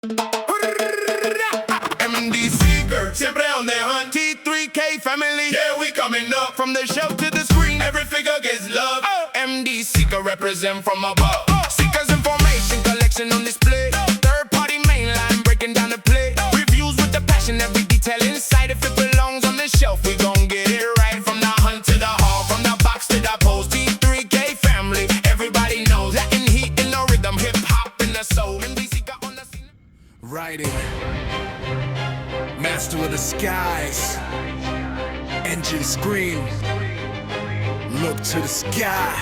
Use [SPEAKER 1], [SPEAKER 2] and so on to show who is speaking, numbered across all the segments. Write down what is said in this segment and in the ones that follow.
[SPEAKER 1] MD Seeker, siempre on their hunt. T3K family, yeah, we coming up. From the shelf to the screen, every figure gets love. MD Seeker represent from above. Seekers information collection on display. Third-party mainline breaking down the play. Reviews with the passion, every detail inside. If it belongs on the shelf, we gon' get it right. From the hunt to the hall, from the box to the post. T3K family, everybody knows. Latin heat in the rhythm, hip-hop in the soul. MD Seeker on the scene.
[SPEAKER 2] Writing, master of the skies, engine scream, look to the sky.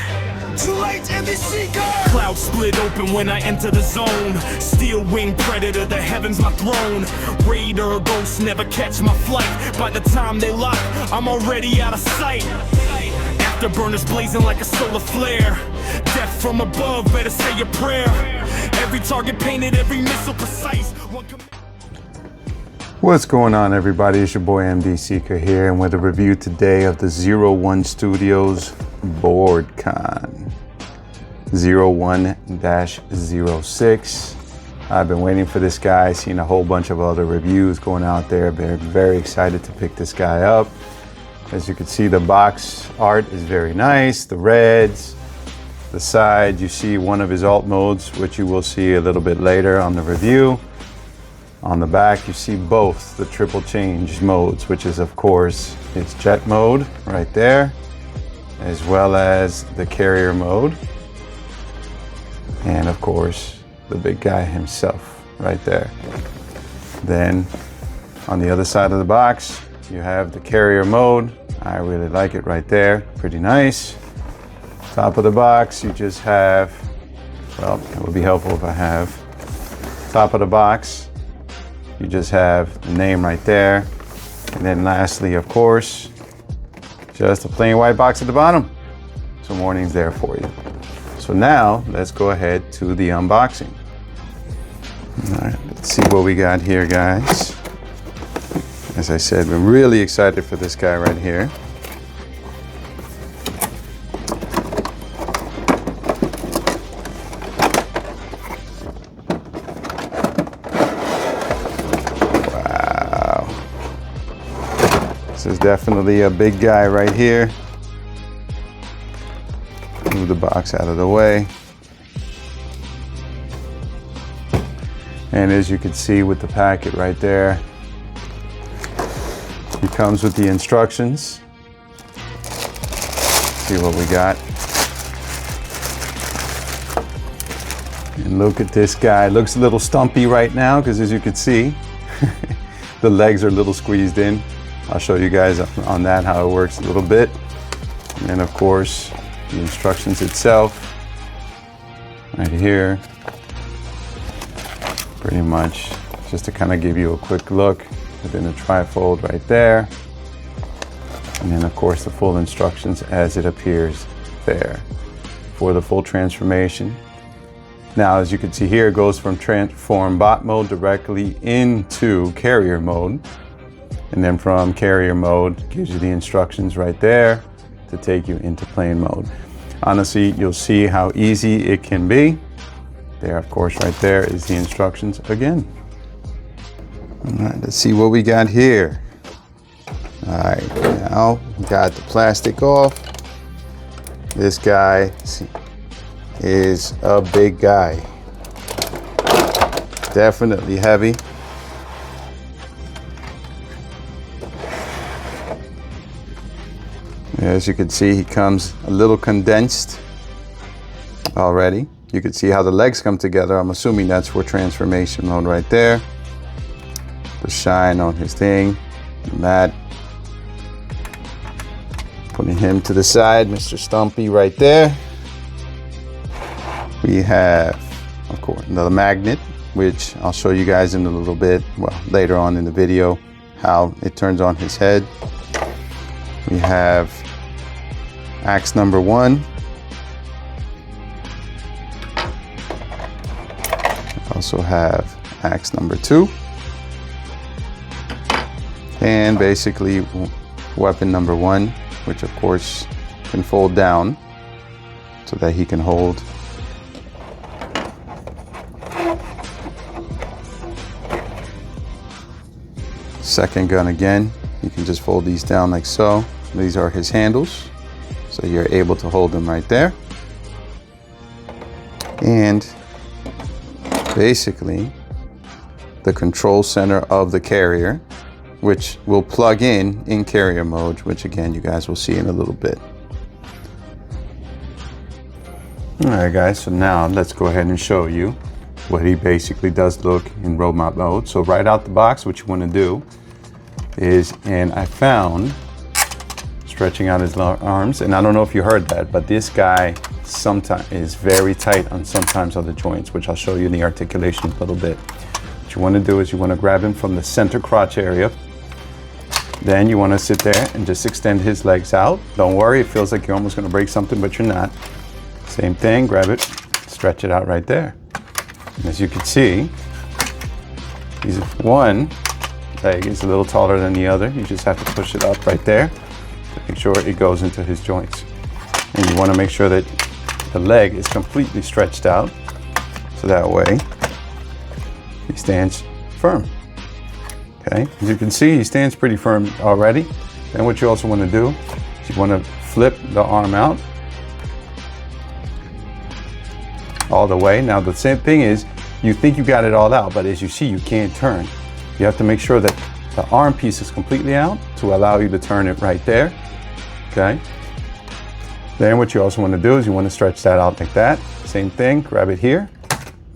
[SPEAKER 2] Too late, MD Seeker!
[SPEAKER 3] Clouds split open when I enter the zone. Steel winged predator, the heavens my throne. Raider ghosts never catch my flight. By the time they lock, I'm already out of sight. Afterburners blazing like a solar flare. Death from above, better say your prayer. Every target painted, every missile precise.
[SPEAKER 4] What's going on, everybody? It's your boy MD Seeker here, and with a review today of the 01 Studios Boardcon 01-06. I've been waiting for this guy, seen a whole bunch of other reviews going out there. Been very excited to pick this guy up. As you can see, the box art is very nice. The reds, the side, you see one of his alt modes, which you will see a little bit later on the review. On the back, you see both the triple change modes, which is, of course, its jet mode right there, as well as the carrier mode. And, of course, the big guy himself right there. Then, on the other side of the box, you have the carrier mode. I really like it right there. Pretty nice. Top of the box, you just have, well, it would be helpful if I have top of the box. You just have the name right there. And then lastly, of course, just a plain white box at the bottom. Some warnings there for you. So now let's go ahead to the unboxing. All right, let's see what we got here, guys. As I said, we're really excited for this guy right here. This is definitely a big guy right here. Move the box out of the way. And as you can see with the packet right there, it comes with the instructions. See what we got. And look at this guy. Looks a little stumpy right now because, as you can see, the legs are a little squeezed in. I'll show you guys on that how it works a little bit. And then, of course, the instructions itself right here. Pretty much just to kind of give you a quick look within the trifold right there. And then, of course, the full instructions as it appears there for the full transformation. Now, as you can see here, it goes from transform bot mode directly into carrier mode. And then from carrier mode, gives you the instructions right there to take you into plane mode. Honestly, you'll see how easy it can be. There, of course, right there is the instructions again. All right, let's see what we got here. All right, now we got the plastic off. This guy is a big guy. Definitely heavy. As you can see, he comes a little condensed already. You can see how the legs come together. I'm assuming that's for transformation mode right there. The shine on his thing, the mat. Putting him to the side, Mr. Stumpy right there. We have, of course, the magnet, which I'll show you guys in a little bit, well, later on in the video, how it turns on his head. We have axe number 1. Also have axe number 2. And basically weapon number 1, which of course can fold down so that he can hold second gun again, you can just fold these down like so. These are his handles, so you're able to hold them right there. And basically the control center of the carrier, which will plug in carrier mode, which again you guys will see in a little bit. All right guys, so now let's go ahead and show you what he basically does look in robot mode. So right out the box, what you want to do is, and I found, stretching out his arms, and I don't know if you heard that, but this guy sometimes is very tight on sometimes other joints, which I'll show you in the articulation a little bit. What you want to do is you want to grab him from the center crotch area. Then you want to sit there and just extend his legs out. Don't worry, it feels like you're almost going to break something, but you're not. Same thing, grab it, stretch it out right there. And as you can see, he's one leg is a little taller than the other. You just have to push it up right there to make sure it goes into his joints. And you want to make sure that the leg is completely stretched out, so that way he stands firm. Okay, as you can see, he stands pretty firm already. Then what you also want to do is you want to flip the arm out all the way. Now the same thing is, you think you got it all out, but as you see, you can't turn. You have to make sure that the arm piece is completely out to allow you to turn it right there. Okay. Then what you also want to do is you want to stretch that out like that. Same thing, grab it here,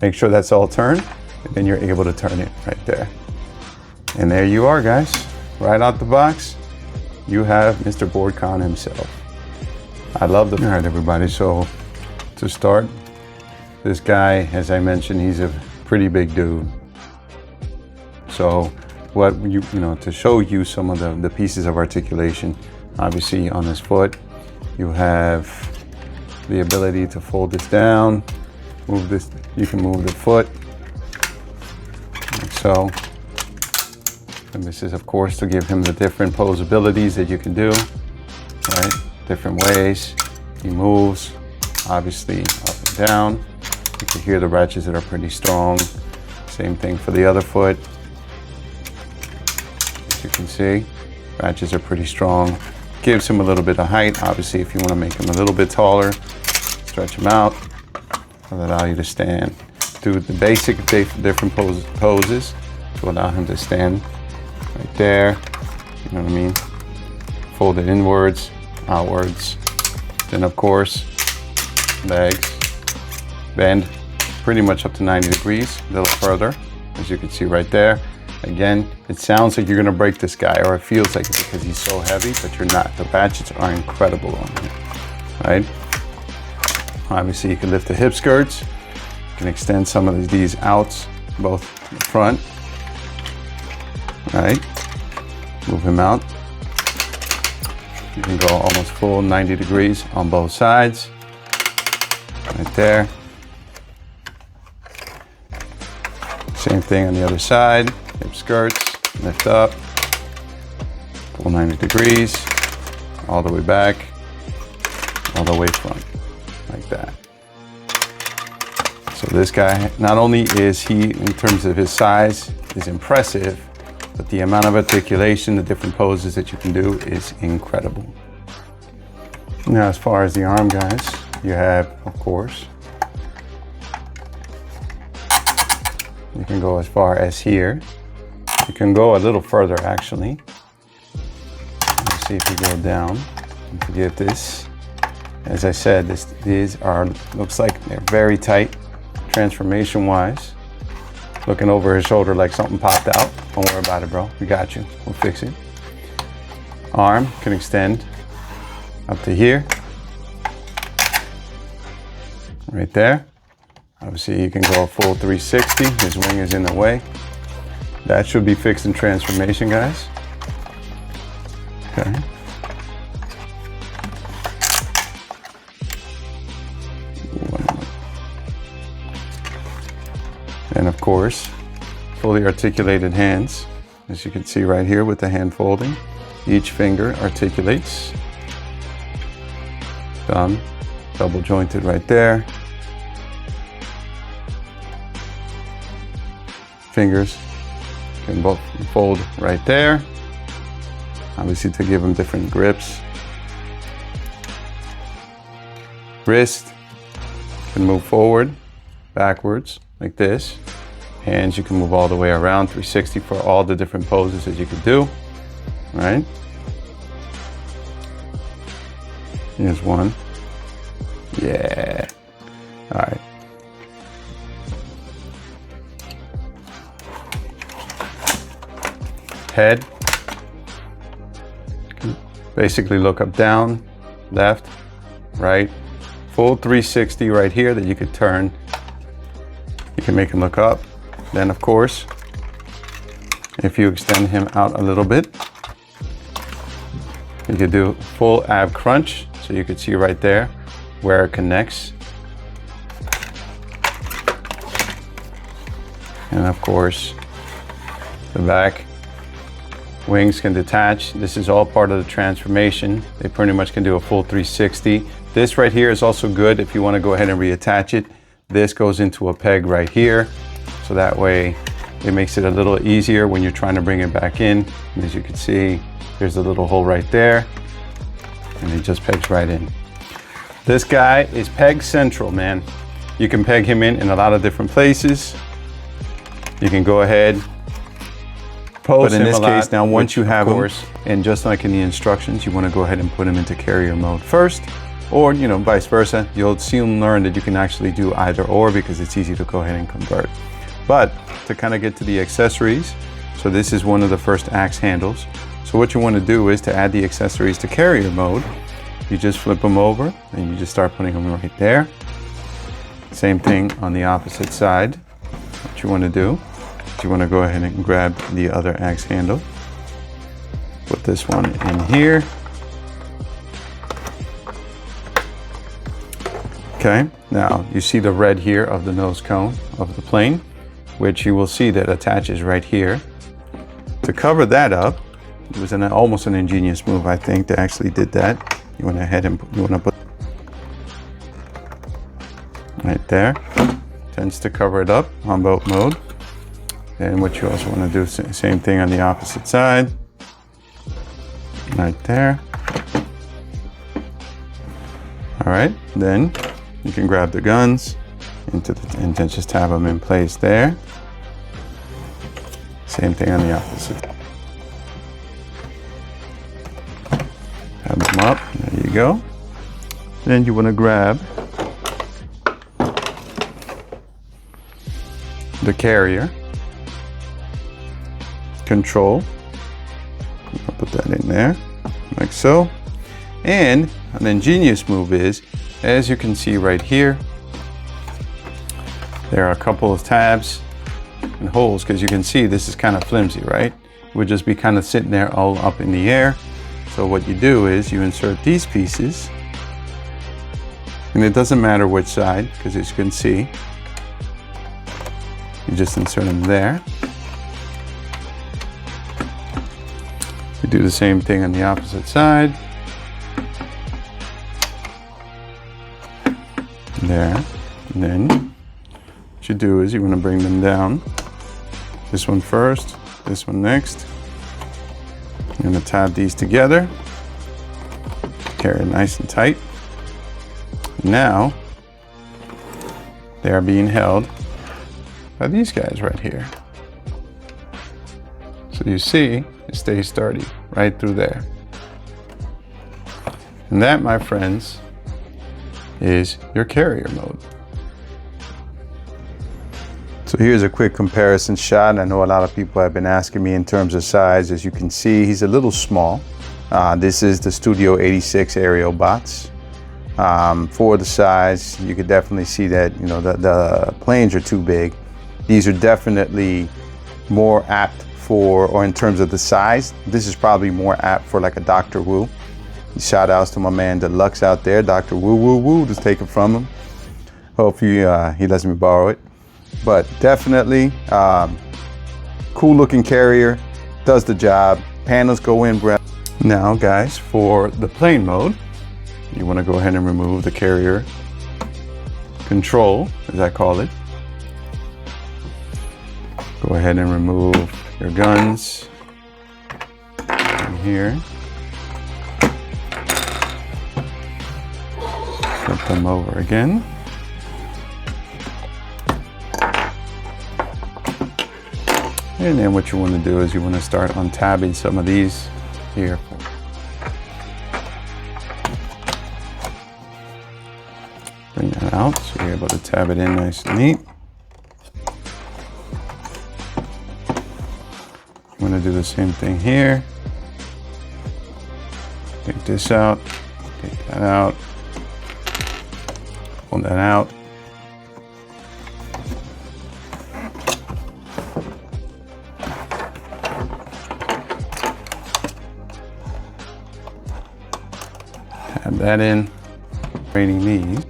[SPEAKER 4] make sure that's all turned, and then you're able to turn it right there. And there you are, guys. Right out the box, you have Mr. Boardcon himself. I love the... All right, everybody, so to start, this guy, as I mentioned, he's a pretty big dude. So what you know, to show you some of the pieces of articulation, obviously on his foot, you have the ability to fold this down, move this, you can move the foot, like so. And this is, of course, to give him the different posabilities that you can do, right? Different ways. He moves, obviously, up and down. You can hear the ratchets that are pretty strong. Same thing for the other foot. As you can see, ratchets are pretty strong. Gives him a little bit of height. Obviously, if you want to make him a little bit taller, stretch him out. It'll allow you to stand. Do the basic different poses to allow him to stand right there. You know what I mean? Fold it inwards, outwards. Then, of course, legs. Bend pretty much up to 90 degrees, a little further, as you can see right there. Again, it sounds like you're gonna break this guy, or it feels like it because he's so heavy, but you're not. The ratchets are incredible on him, right? Obviously, you can lift the hip skirts. You can extend some of these outs, both in the front, right? Move him out. You can go almost full 90 degrees on both sides, right there. Same thing on the other side, hip skirts, lift up, pull 90 degrees, all the way back, all the way front, like that. So this guy, not only is he, in terms of his size, is impressive, but the amount of articulation, the different poses that you can do is incredible. Now, as far as the arm, guys, you have, of course, you can go as far as here. You can go a little further, actually. Let's see if you go down. Don't forget this. As I said, these are, looks like they're very tight, transformation-wise. Looking over his shoulder like something popped out. Don't worry about it, bro. We got you. We'll fix it. Arm can extend up to here. Right there. Obviously, you can go a full 360. His wing is in the way. That should be fixed in transformation, guys. Okay. And of course, fully articulated hands. As you can see right here with the hand folding. Each finger articulates. Thumb, double jointed right there. Fingers can both fold right there. Obviously to give them different grips. Wrist can move forward, backwards, like this. Hands, you can move all the way around, 360 for all the different poses that you could do, right? Here's one. Yeah. All right. Head. Basically look up, down, left, right. Full 360 right here that you could turn. You can make him look up. Then of course, if you extend him out a little bit, you could do full ab crunch. So you could see right there where it connects. And of course, the back wings can detach. This is all part of the transformation. They pretty much can do a full 360. This right here is also good if you want to go ahead and reattach it. This goes into a peg right here. So that way it makes it a little easier when you're trying to bring it back in. And as you can see, there's a little hole right there. And it just pegs right in. This guy is peg central, man. You can peg him in a lot of different places. You can go ahead, post him a lot. But in this case, now once you have him, and just like in the instructions, you want to go ahead and put him into carrier mode first, or vice versa. You'll soon learn that you can actually do either or because it's easy to go ahead and convert. But to kind of get to the accessories, so this is one of the first axe handles. So what you want to do is to add the accessories to carrier mode. You just flip them over and you just start putting them right there. Same thing on the opposite side. What you want to do is you want to go ahead and grab the other axe handle. Put this one in here. Okay, now you see the red here of the nose cone of the plane, which you will see that attaches right here. To cover that up, it was almost an ingenious move, I think, that actually did that. You want to head and you want to put right there. Tends to cover it up on boat mode. And what you also want to do, same thing on the opposite side. Right there. All right, then you can grab the guns and then just have them in place there. Same thing on the opposite. Have them up, there you go. Then you want to grab the carrier, control, I'll put that in there, like so. And an ingenious move is, as you can see right here, there are a couple of tabs and holes, because you can see this is kind of flimsy, right? It would just be kind of sitting there all up in the air. So what you do is you insert these pieces, and it doesn't matter which side, because as you can see, you just insert them there. You do the same thing on the opposite side. There. And then what you do is you want to bring them down. This one first, this one next. You're going to tab these together. Carry it nice and tight. Now they are being held by these guys right here. So you see, it stays sturdy right through there. And that, my friends, is your carrier mode. So here's a quick comparison shot. I know a lot of people have been asking me in terms of size. As you can see, he's a little small. This is the Studio 86 aerial bots. For the size, you could definitely see that the planes are too big. These are definitely more apt for, or in terms of the size, this is probably more apt for like a Dr. Wu. Shout outs to my man Deluxe out there, Dr. Woo Woo Woo, just take it from him. Hopefully he lets me borrow it. But definitely cool looking carrier, does the job. Panels go in. Now guys, for the plane mode, you want to go ahead and remove the carrier control, as I call it. Go ahead and remove your guns in here. Flip them over again. And then what you want to do is you want to start untabbing some of these here. Bring that out so you're able to tab it in nice and neat. I'm going to do the same thing here. Take this out, take that out, pull that out. Tab that in, training these.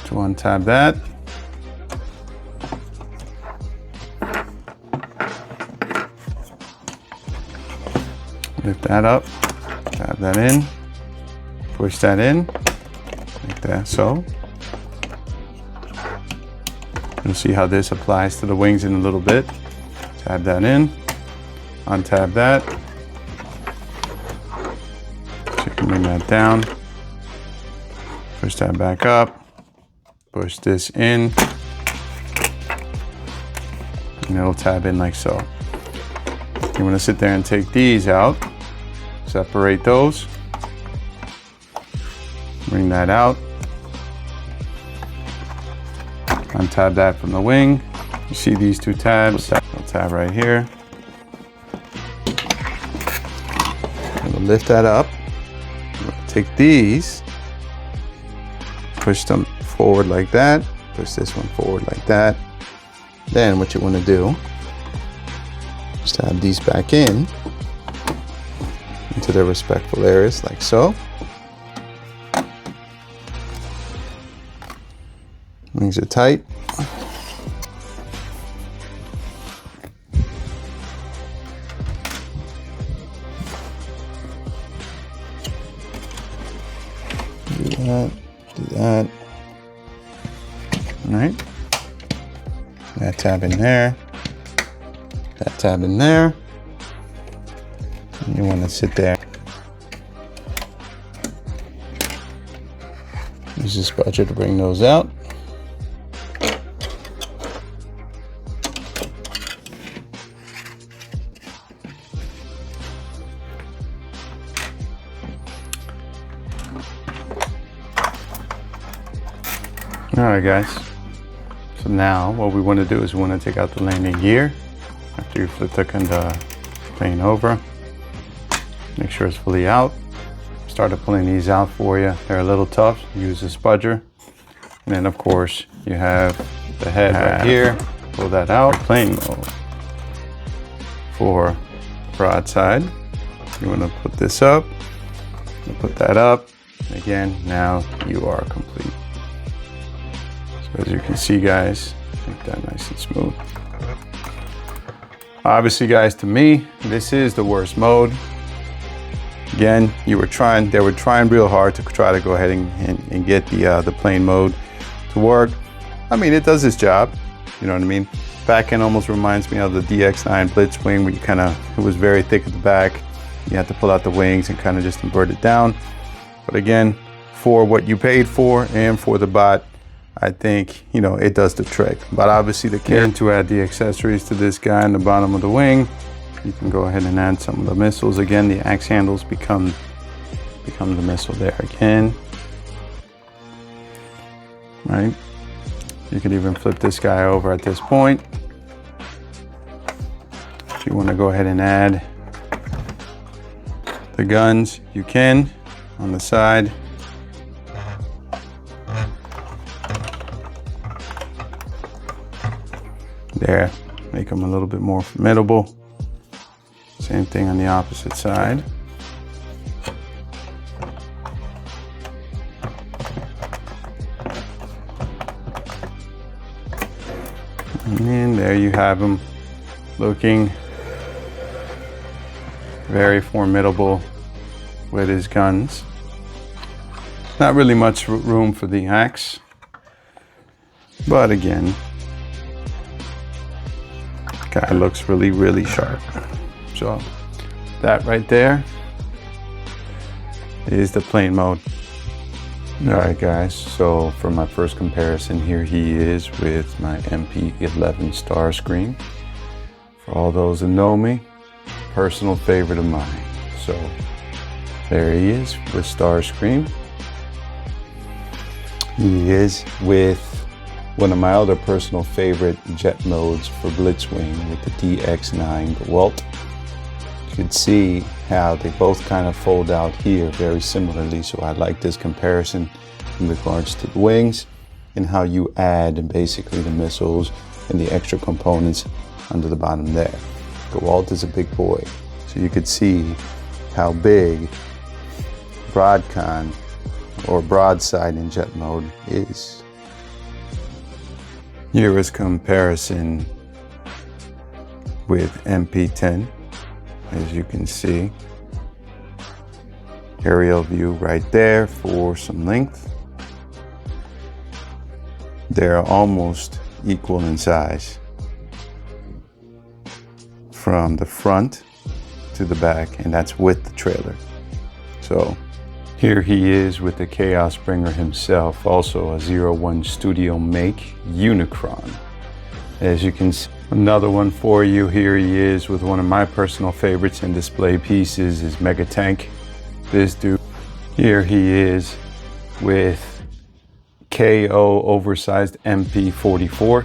[SPEAKER 4] To untab that. Lift that up, tab that in, push that in, like that, so. You'll see how this applies to the wings in a little bit. Tab that in, untab that. So you can bring that down, push that back up, push this in, and it'll tab in like so. You want to sit there and take these out. Separate those, bring that out, untab that from the wing. You see these two tabs, I'll tab right here. We'll lift that up, take these, push them forward like that, push this one forward like that. Then what you want to do is tab these back in into their respectful areas like so. Wings are tight. Do that, do that. All right. That tab in there. That tab in there. You want to sit there. Use this budget to bring those out. All right, guys. So now what we want to do is we want to take out the landing gear after you flip the plane over. Make sure it's fully out. Started pulling these out for you. They're a little tough. Use a spudger. And then of course you have the head right here. Pull that out. Plane mode for broadside. You want to put this up. You put that up. Again, now you are complete. So as you can see, guys, make that nice and smooth. Obviously, guys, to me, this is the worst mode. Again, they were trying real hard to try to go ahead and get the plane mode to work. I mean, it does its job, you know what I mean? Back end almost reminds me of the DX9 Blitzwing, where it was very thick at the back. You had to pull out the wings and kind of just invert it down. But again, for what you paid for and for the bot, I think, you know, it does the trick. But obviously the care to add the accessories to this guy on the bottom of the wing. You can go ahead and add some of the missiles. Again, the axe handles become the missile there again. Right? You could even flip this guy over at this point. If you want to go ahead and add the guns, you can on the side. There, make them a little bit more formidable. Same thing on the opposite side. And then there you have him, looking very formidable with his guns. Not really much room for the axe, but again, Guy looks really, really sharp. So that right there is the plane mode. All right, guys, so for my first comparison, here he is with my MP11 Starscream. For all those that know me, personal favorite of mine. So there he is with Starscream. He is with one of my other personal favorite jet modes for Blitzwing with the DX9 DeWalt. You can see how they both kind of fold out here very similarly, so I like this comparison in regards to the wings and how you add basically the missiles and the extra components under the bottom there. DeWalt is a big boy, so you could see how big Broadcon or Broadside in jet mode is. Here is comparison with MP10. As you can see, aerial view right there for some length. They're almost equal in size from the front to the back, and that's with the trailer. So here he is with the Chaos Bringer himself, also a 01 Studio make Unicron. As you can see, another one for you. Here he is with one of my personal favorites and display pieces is Mega Tank. This dude. Here he is with KO oversized MP44.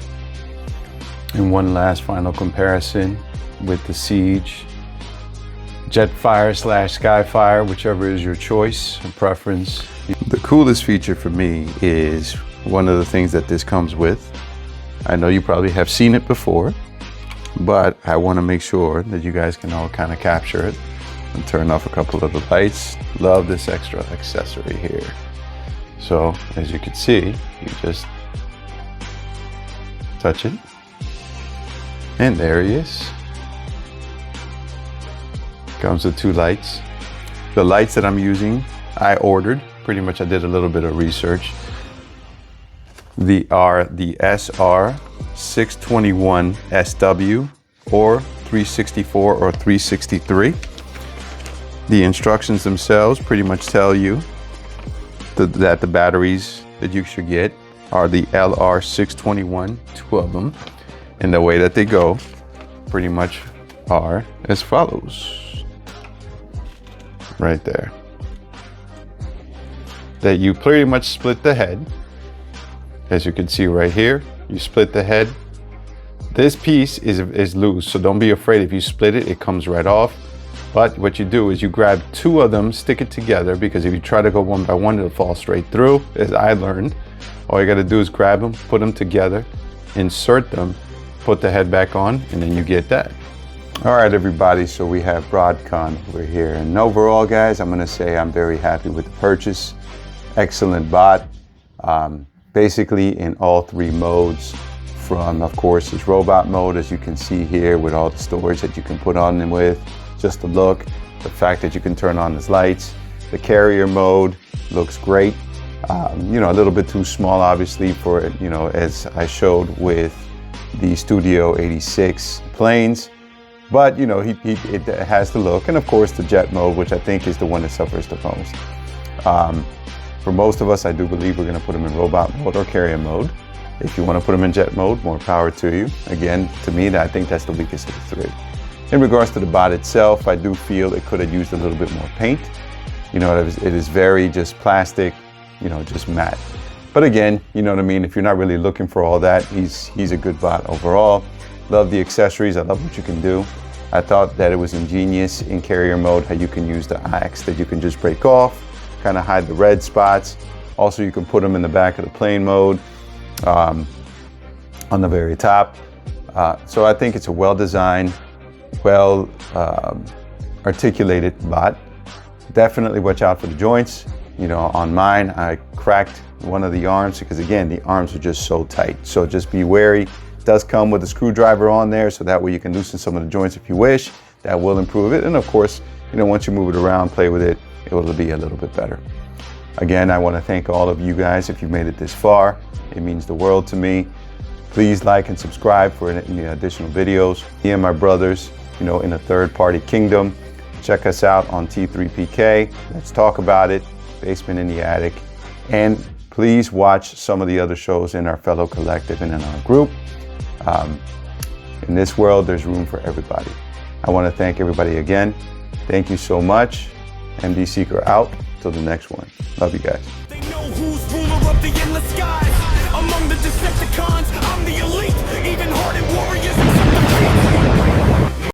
[SPEAKER 4] And one last final comparison with the Siege Jetfire / Skyfire, whichever is your choice or preference. The coolest feature for me is one of the things that this comes with. I know you probably have seen it before, but I want to make sure that you guys can all kind of capture it and turn off a couple of the lights. Love this extra accessory here. So as you can see, you just touch it and there he is. Comes with 2 lights. The lights that I'm using, I ordered. Pretty much I did a little bit of research. The SR621 SW or 364 or 363. The instructions themselves pretty much tell you that the batteries that you should get are the LR621, 2 of them. And the way that they go pretty much are as follows. Right there. That you pretty much split the head. As you can see right here, you split the head. This piece is loose, so don't be afraid. If you split it, it comes right off. But what you do is you grab 2 of them, stick it together, because if you try to go one by one, it'll fall straight through, as I learned. All you gotta do is grab them, put them together, insert them, put the head back on, and then you get that. All right, everybody, so we have Broadcon over here. And overall, guys, I'm gonna say I'm very happy with the purchase. Excellent bot. Basically in all 3 modes, from, of course, his robot mode, as you can see here, with all the storage that you can put on him with, just the look, the fact that you can turn on his lights. The carrier mode looks great. You know, a little bit too small, obviously, for, you know, as I showed with the Studio 86 planes. But, you know, it has the look. And, of course, the jet mode, which I think is the one that suffers the most. For most of us, I do believe we're going to put them in robot mode or carrier mode. If you want to put them in jet mode, more power to you. Again, to me, I think that's the weakest of the 3. In regards to the bot itself, I do feel it could have used a little bit more paint. You know, it is very just plastic, you know, just matte. But again, you know what I mean? If you're not really looking for all that, he's a good bot overall. Love the accessories. I love what you can do. I thought that it was ingenious in carrier mode how you can use the axe that you can just break off, kind of hide the red spots. Also, you can put them in the back of the plane mode on the very top. So I think it's a well-designed, articulated bot. Definitely watch out for the joints. You know, on mine, I cracked one of the arms because, again, the arms are just so tight. So just be wary. It does come with a screwdriver on there, so that way you can loosen some of the joints if you wish. That will improve it. And of course, you know, once you move it around, play with it, it will be a little bit better. Again, I want to thank all of you guys if you made it this far. It means the world to me. Please like and subscribe for any additional videos. Me and my brothers, in a third-party kingdom. Check us out on T3PK. Let's talk about it. Basement in the Attic. And please watch some of the other shows in our fellow collective and in our group. In this world, there's room for everybody. I want to thank everybody again. Thank you so much. MD Seeker out. Till the next one. Love you guys.
[SPEAKER 3] They know who's ruler of the endless skies. Among the Decepticons, I'm the elite. Even-hearted warriors accept defeat.